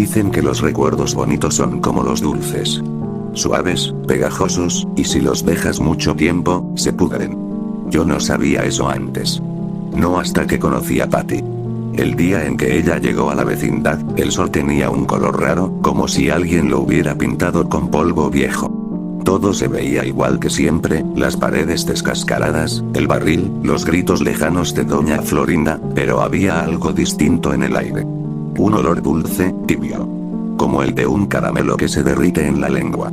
Dicen que los recuerdos bonitos son como los dulces. Suaves, pegajosos, y si los dejas mucho tiempo, se pudren. Yo no sabía eso antes. No hasta que conocí a Patty. El día en que ella llegó a la vecindad, el sol tenía un color raro, como si alguien lo hubiera pintado con polvo viejo. Todo se veía igual que siempre, las paredes descascaradas, el barril, los gritos lejanos de doña Florinda, pero había algo distinto en el aire. Un olor dulce, tibio. Como el de un caramelo que se derrite en la lengua.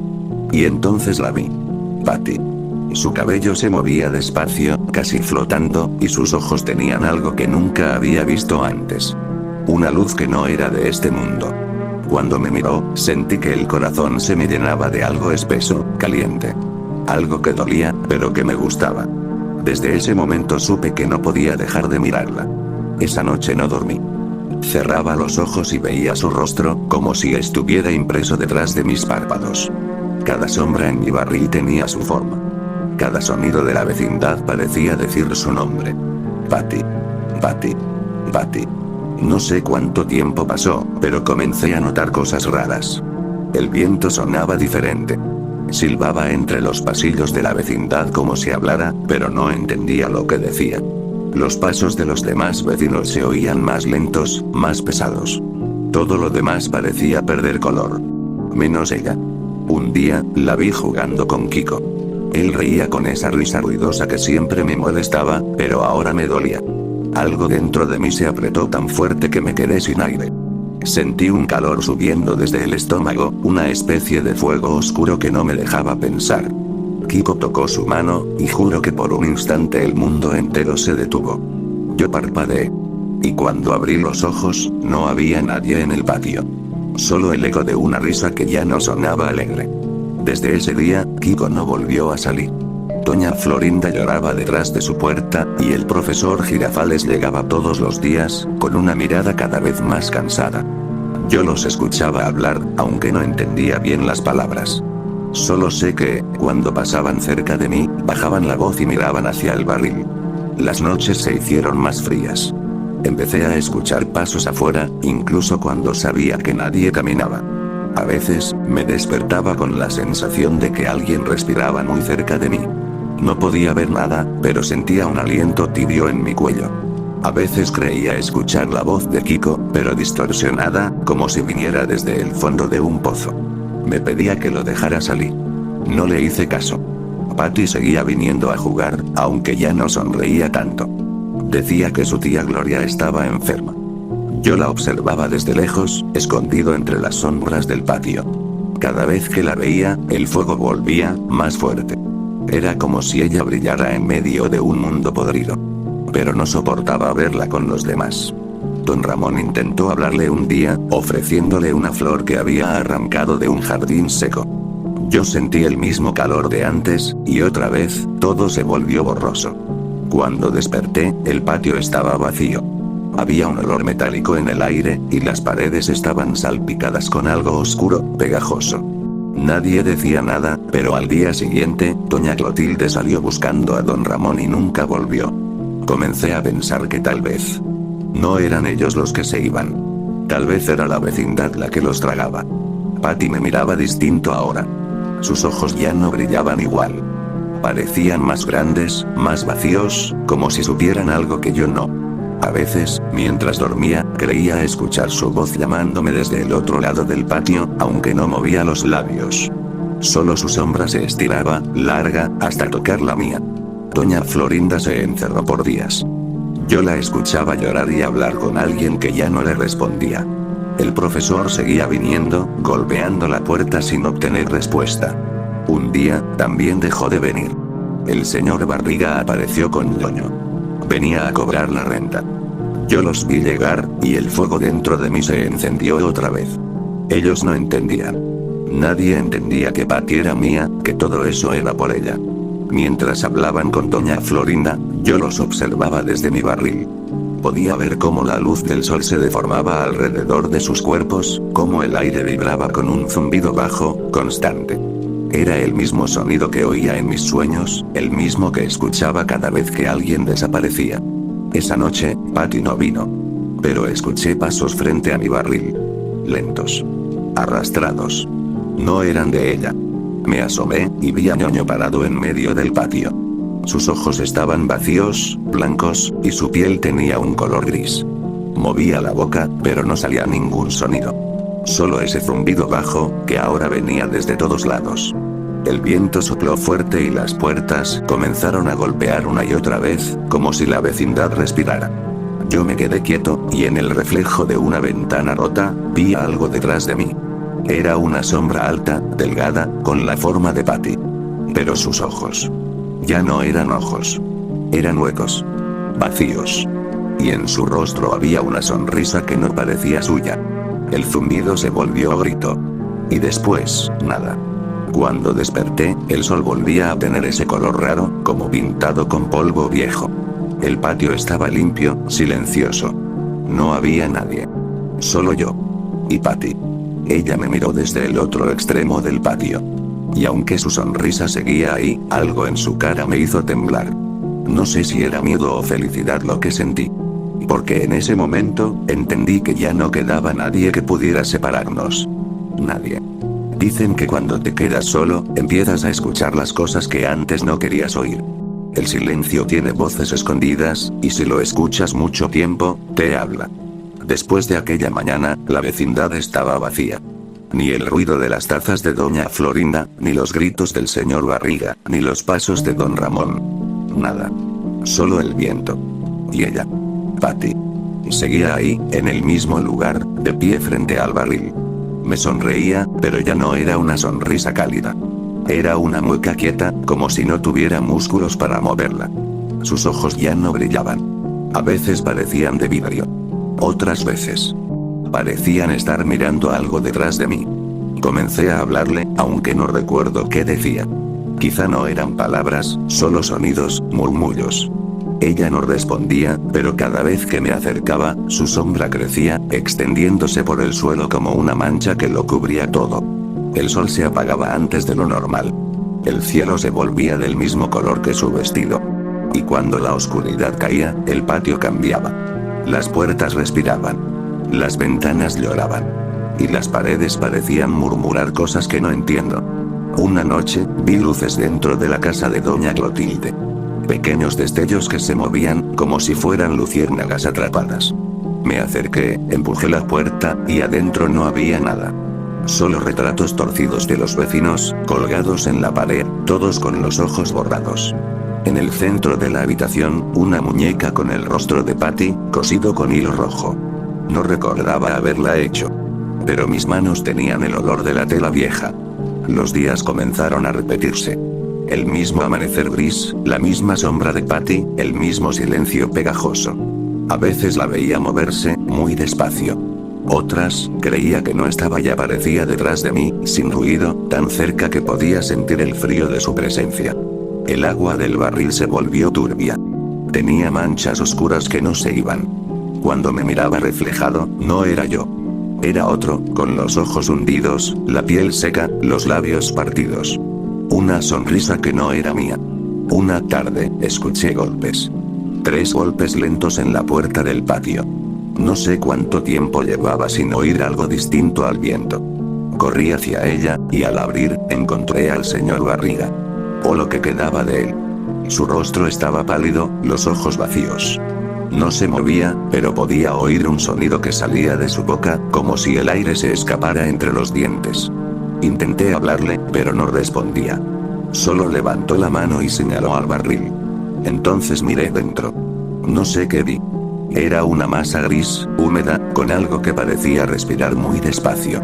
Y entonces la vi. Patty. Su cabello se movía despacio, casi flotando, y sus ojos tenían algo que nunca había visto antes. Una luz que no era de este mundo. Cuando me miró, sentí que el corazón se me llenaba de algo espeso, caliente. Algo que dolía, pero que me gustaba. Desde ese momento supe que no podía dejar de mirarla. Esa noche no dormí. Cerraba los ojos y veía su rostro, como si estuviera impreso detrás de mis párpados. Cada sombra en mi barril tenía su forma. Cada sonido de la vecindad parecía decir su nombre. Patty. Patty. Patty. No sé cuánto tiempo pasó, pero comencé a notar cosas raras. El viento sonaba diferente. Silbaba entre los pasillos de la vecindad como si hablara, pero no entendía lo que decía. Los pasos de los demás vecinos se oían más lentos, más pesados. Todo lo demás parecía perder color. Menos ella. Un día, la vi jugando con Kiko. Él reía con esa risa ruidosa que siempre me molestaba, pero ahora me dolía. Algo dentro de mí se apretó tan fuerte que me quedé sin aire. Sentí un calor subiendo desde el estómago, una especie de fuego oscuro que no me dejaba pensar. Kiko tocó su mano, y juro que por un instante el mundo entero se detuvo. Yo parpadeé. Y cuando abrí los ojos, no había nadie en el patio. Solo el eco de una risa que ya no sonaba alegre. Desde ese día, Kiko no volvió a salir. Doña Florinda lloraba detrás de su puerta, y el profesor Girafales llegaba todos los días, con una mirada cada vez más cansada. Yo los escuchaba hablar, aunque no entendía bien las palabras. Solo sé que, cuando pasaban cerca de mí, bajaban la voz y miraban hacia el barril. Las noches se hicieron más frías. Empecé a escuchar pasos afuera, incluso cuando sabía que nadie caminaba. A veces, me despertaba con la sensación de que alguien respiraba muy cerca de mí. No podía ver nada, pero sentía un aliento tibio en mi cuello. A veces creía escuchar la voz de Kiko, pero distorsionada, como si viniera desde el fondo de un pozo. Me pedía que lo dejara salir. No le hice caso. Patty seguía viniendo a jugar, aunque ya no sonreía tanto. Decía que su tía Gloria estaba enferma. Yo la observaba desde lejos, escondido entre las sombras del patio. Cada vez que la veía, el fuego volvía, más fuerte. Era como si ella brillara en medio de un mundo podrido. Pero no soportaba verla con los demás. Don Ramón intentó hablarle un día, ofreciéndole una flor que había arrancado de un jardín seco. Yo sentí el mismo calor de antes, y otra vez, todo se volvió borroso. Cuando desperté, el patio estaba vacío. Había un olor metálico en el aire, y las paredes estaban salpicadas con algo oscuro, pegajoso. Nadie decía nada, pero al día siguiente, doña Clotilde salió buscando a don Ramón y nunca volvió. Comencé a pensar que tal vez no eran ellos los que se iban. Tal vez era la vecindad la que los tragaba. Patty me miraba distinto ahora. Sus ojos ya no brillaban igual. Parecían más grandes, más vacíos, como si supieran algo que yo no. A veces, mientras dormía, creía escuchar su voz llamándome desde el otro lado del patio, aunque no movía los labios. Solo su sombra se estiraba, larga, hasta tocar la mía. Doña Florinda se encerró por días. Yo la escuchaba llorar y hablar con alguien que ya no le respondía. El profesor seguía viniendo, golpeando la puerta sin obtener respuesta. Un día, también dejó de venir. El señor Barriga apareció con Ñoño. Venía a cobrar la renta. Yo los vi llegar, y el fuego dentro de mí se encendió otra vez. Ellos no entendían. Nadie entendía que Patty era mía, que todo eso era por ella. Mientras hablaban con doña Florinda, yo los observaba desde mi barril. Podía ver cómo la luz del sol se deformaba alrededor de sus cuerpos, cómo el aire vibraba con un zumbido bajo, constante. Era el mismo sonido que oía en mis sueños, el mismo que escuchaba cada vez que alguien desaparecía. Esa noche, Patty no vino. Pero escuché pasos frente a mi barril. lentos. Arrastrados. No eran de ella. Me asomé, y vi a Ñoño parado en medio del patio. Sus ojos estaban vacíos, blancos, y su piel tenía un color gris. Movía la boca, pero no salía ningún sonido. Solo ese zumbido bajo, que ahora venía desde todos lados. El viento sopló fuerte y las puertas comenzaron a golpear una y otra vez, como si la vecindad respirara. Yo me quedé quieto, y en el reflejo de una ventana rota, vi algo detrás de mí. Era una sombra alta, delgada, con la forma de Patty. Pero sus ojos. Ya no eran ojos. Eran huecos. Vacíos. Y en su rostro había una sonrisa que no parecía suya. El zumbido se volvió grito. Y después, nada. Cuando desperté, el sol volvía a tener ese color raro, como pintado con polvo viejo. El patio estaba limpio, silencioso. No había nadie. Solo yo. Y Patty. Ella me miró desde el otro extremo del patio. Y aunque su sonrisa seguía ahí, algo en su cara me hizo temblar. No sé si era miedo o felicidad lo que sentí. Porque en ese momento, entendí que ya no quedaba nadie que pudiera separarnos. Nadie. Dicen que cuando te quedas solo, empiezas a escuchar las cosas que antes no querías oír. El silencio tiene voces escondidas, y si lo escuchas mucho tiempo, te habla. Después de aquella mañana, la vecindad estaba vacía. Ni el ruido de las tazas de doña Florinda, ni los gritos del señor Barriga, ni los pasos de don Ramón. Nada. Solo el viento. Y ella. Patty. Seguía ahí, en el mismo lugar, de pie frente al barril. Me sonreía, pero ya no era una sonrisa cálida. Era una mueca quieta, como si no tuviera músculos para moverla. Sus ojos ya no brillaban. A veces parecían de vidrio. Otras veces parecían estar mirando algo detrás de mí. Comencé a hablarle, aunque no recuerdo qué decía. Quizá no eran palabras, solo sonidos, murmullos. Ella no respondía, pero cada vez que me acercaba, su sombra crecía, extendiéndose por el suelo como una mancha que lo cubría todo. El sol se apagaba antes de lo normal. El cielo se volvía del mismo color que su vestido. Y cuando la oscuridad caía, el patio cambiaba. Las puertas respiraban. Las ventanas lloraban. Y las paredes parecían murmurar cosas que no entiendo. Una noche, vi luces dentro de la casa de doña Clotilde. Pequeños destellos que se movían, como si fueran luciérnagas atrapadas. Me acerqué, empujé la puerta, y adentro no había nada. Solo retratos torcidos de los vecinos, colgados en la pared, todos con los ojos borrados. En el centro de la habitación, una muñeca con el rostro de Patty, cosido con hilo rojo. No recordaba haberla hecho. Pero mis manos tenían el olor de la tela vieja. Los días comenzaron a repetirse. El mismo amanecer gris, la misma sombra de Patty, el mismo silencio pegajoso. A veces la veía moverse, muy despacio. Otras, creía que no estaba y aparecía detrás de mí, sin ruido, tan cerca que podía sentir el frío de su presencia. El agua del barril se volvió turbia. Tenía manchas oscuras que no se iban. Cuando me miraba reflejado, no era yo. Era otro, con los ojos hundidos, la piel seca, los labios partidos. Una sonrisa que no era mía. Una tarde, escuché golpes. 3 golpes lentos en la puerta del patio. No sé cuánto tiempo llevaba sin oír algo distinto al viento. Corrí hacia ella, y al abrir, encontré al señor Barriga. O lo que quedaba de él. Su rostro estaba pálido, los ojos vacíos. No se movía, pero podía oír un sonido que salía de su boca, como si el aire se escapara entre los dientes. Intenté hablarle, pero no respondía. Solo levantó la mano y señaló al barril. Entonces miré dentro. No sé qué vi. Era una masa gris, húmeda, con algo que parecía respirar muy despacio.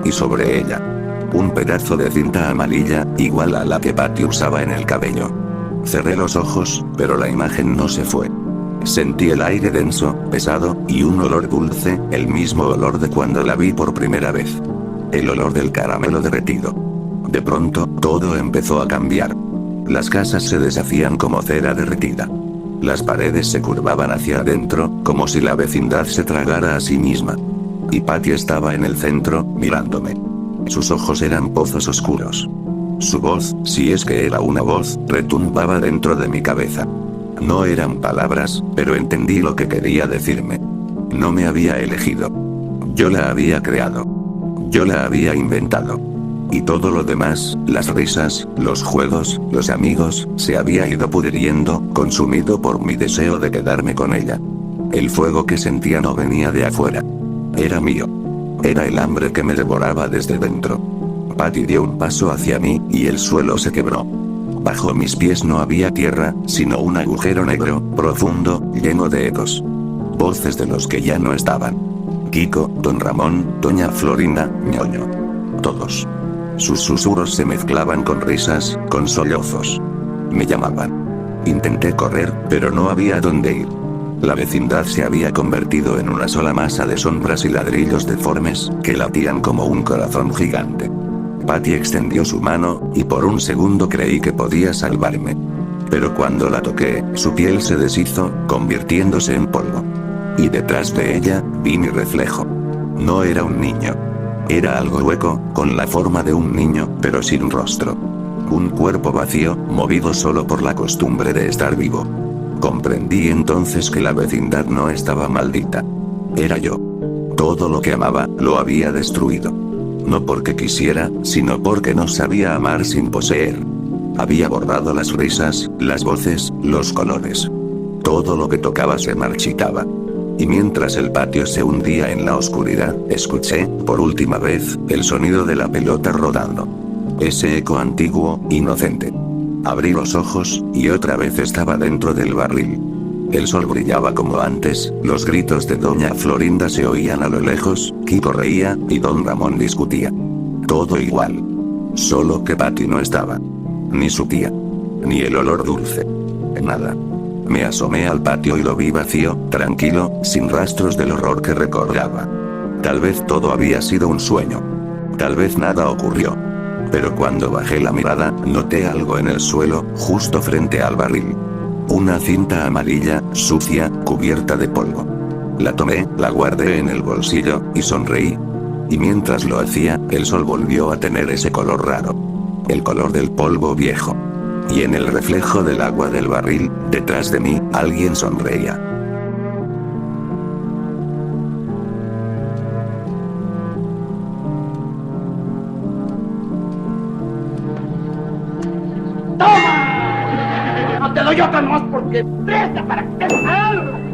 Y sobre ella, un pedazo de cinta amarilla, igual a la que Patty usaba en el cabello. Cerré los ojos, pero la imagen no se fue. Sentí el aire denso, pesado, y un olor dulce, el mismo olor de cuando la vi por primera vez. El olor del caramelo derretido. De pronto, todo empezó a cambiar. Las casas se deshacían como cera derretida. Las paredes se curvaban hacia adentro, como si la vecindad se tragara a sí misma. Y Patty estaba en el centro, mirándome. Sus ojos eran pozos oscuros. Su voz, si es que era una voz, retumbaba dentro de mi cabeza. No eran palabras, pero entendí lo que quería decirme. No me había elegido. Yo la había creado. Yo la había inventado. Y todo lo demás, las risas, los juegos, los amigos, se había ido pudriendo, consumido por mi deseo de quedarme con ella. El fuego que sentía no venía de afuera. Era mío. Era el hambre que me devoraba desde dentro. Patty dio un paso hacia mí, y el suelo se quebró. Bajo mis pies no había tierra, sino un agujero negro, profundo, lleno de ecos. Voces de los que ya no estaban. Kiko, Don Ramón, Doña Florinda, Ñoño. Todos. Sus susurros se mezclaban con risas, con sollozos. Me llamaban. Intenté correr, pero no había dónde ir. La vecindad se había convertido en una sola masa de sombras y ladrillos deformes, que latían como un corazón gigante. Patty extendió su mano, y por un segundo creí que podía salvarme. Pero cuando la toqué, su piel se deshizo, convirtiéndose en polvo. Y detrás de ella, vi mi reflejo. No era un niño. Era algo hueco, con la forma de un niño, pero sin rostro. Un cuerpo vacío, movido solo por la costumbre de estar vivo. Comprendí entonces que la vecindad no estaba maldita. Era yo. Todo lo que amaba, lo había destruido. No porque quisiera, sino porque no sabía amar sin poseer. Había borrado las risas, las voces, los colores. Todo lo que tocaba se marchitaba. Y mientras el patio se hundía en la oscuridad, escuché, por última vez, el sonido de la pelota rodando. Ese eco antiguo, inocente. Abrí los ojos, y otra vez estaba dentro del barril. El sol brillaba como antes, los gritos de Doña Florinda se oían a lo lejos, Kiko reía, y Don Ramón discutía. Todo igual. Solo que Patty no estaba. Ni su tía. Ni el olor dulce. Nada. Me asomé al patio y lo vi vacío, tranquilo, sin rastros del horror que recordaba. Tal vez todo había sido un sueño. Tal vez nada ocurrió. Pero cuando bajé la mirada, noté algo en el suelo, justo frente al barril. Una cinta amarilla, sucia, cubierta de polvo. La tomé, la guardé en el bolsillo, y sonreí. Y mientras lo hacía, el sol volvió a tener ese color raro. El color del polvo viejo. Y en el reflejo del agua del barril, detrás de mí, alguien sonreía. ¡Toma! No te doy otra nomás porque presta para que te...